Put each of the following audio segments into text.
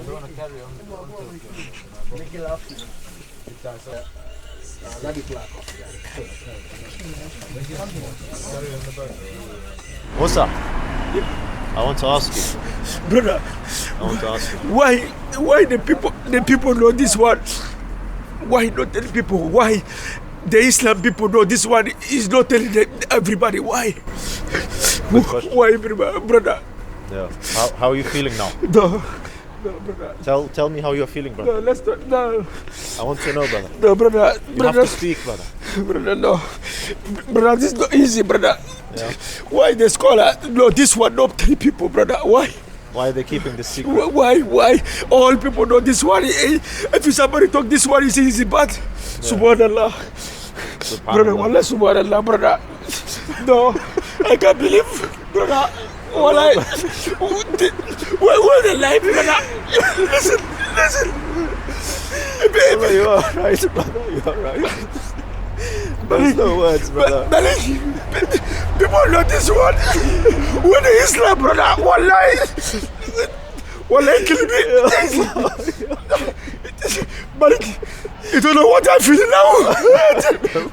don't want to carry on. What's up? I want to ask you. Brother, I want to ask you. why the people know this one? Why not tell people? Why the Islam people know this one is not telling everybody? Why? Why, everybody, brother? Yeah. How are you feeling now? No, brother. Tell me how you're feeling, brother. No, let's not. No, I want to know, brother. no, brother. You have to speak, brother. Brother, no. Brother, this is not easy, brother. Yeah. Why the scholar know this one not tell people, brother? Why? Why are they keeping this secret? Why? All people know this one. If somebody talk this one, is easy, but Subhanallah. Brother, wallah, Subhanallah, brother. No, I can't believe, brother. Wallah, where the life, brother? Listen. Brother, you are right, brother. You are right. There's no words, brother. People know this one. When the Islam, brother, wallahi, kill me. Malik, you don't know what I feel now.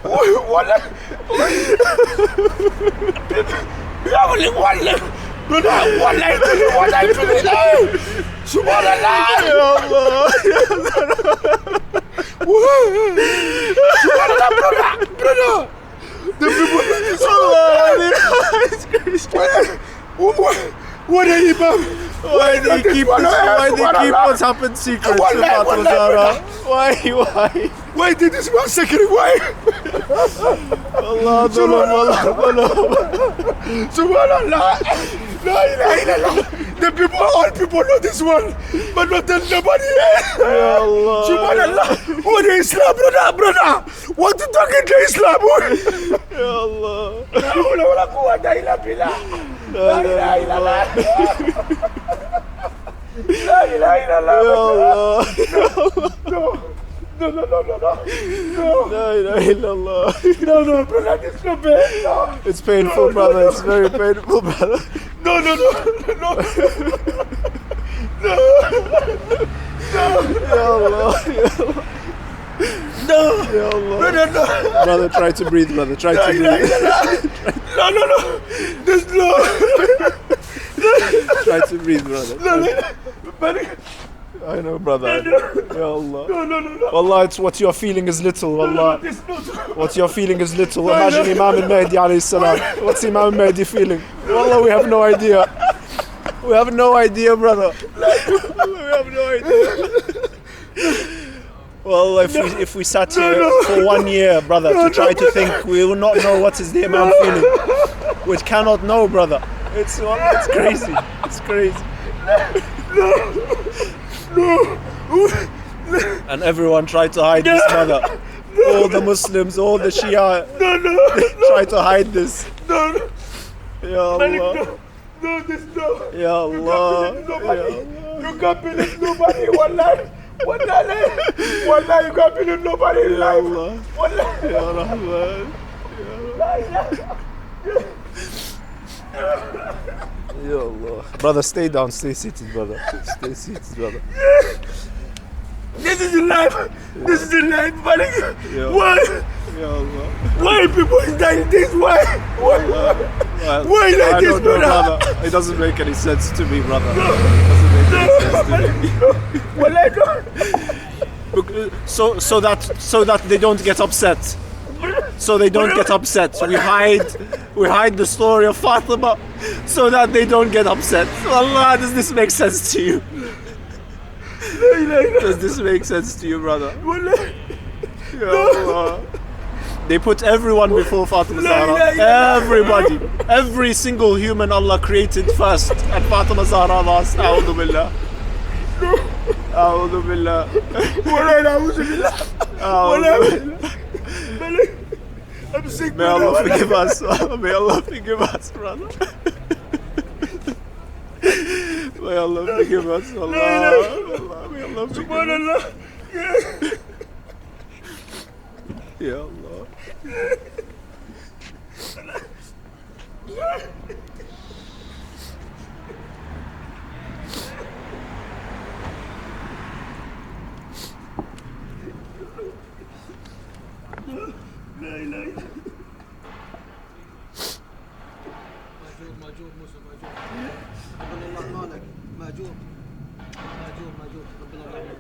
Wallahi, brother, wallahi, tell you what I feel now. Subhanallah. Subhanallah, brother. The people know this one. What are you, Imam? Why they keep what's happened secret to Fatima Zahra? Why? Why did this one secret? Why? Allah, Subhanallah. La ilaha illallah. All people know this one, but not tell nobody. Ya Allah. Subhanallah. What is Islam, brother? What you talking to Islam? Ya Allah. La hawla wala quwwata illa billah. La ilaha illallah. La ilaha illallah. Ya Allah. No. La ilaha illallah. No, brother, it's not bad. No. It's painful, brother. It's very painful, brother. No. Ya Allah. No. Ya Allah. Brother, no. Brother, try to breathe, brother. Try to breathe. No. There's no. Try to breathe, brother. No. I know, brother. Ya Allah. No. Wallah, it's what you're feeling is little, wallah. It's not. What you're feeling is little. Imagine Imam al-Mahdi alayhi salam. What's Imam al-Mahdi feeling? Wallah, we have no idea. We have no idea, brother. We have no idea. Well, if we sat here for 1 year, brother, to try to think, we will not know what is the Imam feeling. We cannot know, brother. It's crazy. It's crazy. No. And everyone tried to hide this, brother. All the Muslims, all the Shia try to hide this. No. Ya Allah. No, this no. Ya Allah. You can't believe nobody. Wallahi, you can't believe nobody in life. Wallahi. Ya Rahman. Ya Allah. Brother, stay down, stay seated, brother. Stay seated, brother. This is life. This is life, Malik. Why? Ya Allah. Why people is like this? Why like I this, don't know, brother? It doesn't make any sense to me, brother. It doesn't make any sense to me. So that they don't get upset. So they don't get upset. We hide the story of Fatima so that they don't get upset. Allah, does this make sense to you? Does this make sense to you, brother? Ya Allah. They put everyone before Fatima Zahra. Everybody. Every single human Allah created first. And Fatima Zahra last. A'udhu billah. A'udhu billah. I'm sick. May Allah forgive us. May Allah forgive us, brother. May Allah forgive us. Allah. May Allah forgive us. Ya Allah. ماجور ماجور ربنا يرحمه.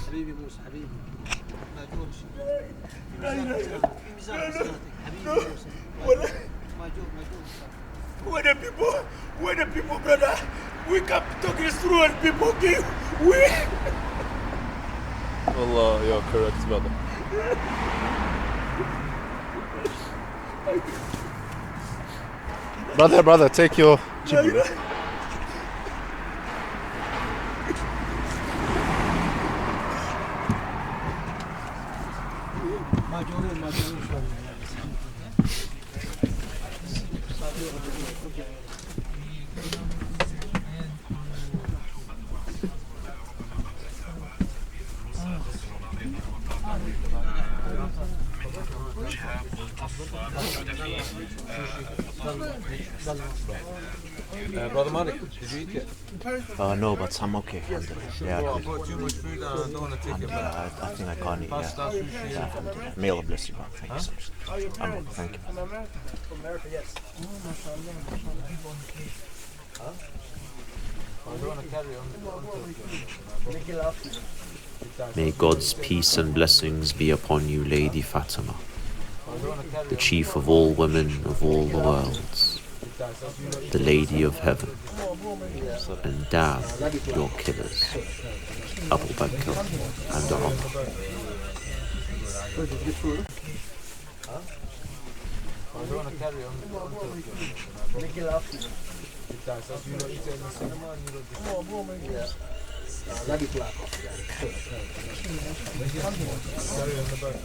حبيبي موسى حبيبي ماجور في ميزان حسناتك حبيبي موسى ماجور when the people, brother, we come talking through and people give, we... Allah, you're correct, brother. Brother, take your chibi. Brother Malik, did you eat yet? No, but I'm okay. Yeah, I bought too much food and I don't want to take it back. I think I can't eat. Pasta, sushi. Yeah, alhamdulillah. May Allah bless you, man. Thank you so much. Thank you. I don't want to carry on. May God's peace and blessings be upon you, Lady Fatima, the chief of all women of all the worlds, the Lady of Heaven, and damn your killers, Abu Bakr and Umar. I don't want to carry on. You don't eat it in the cinema and you don't carry on the back.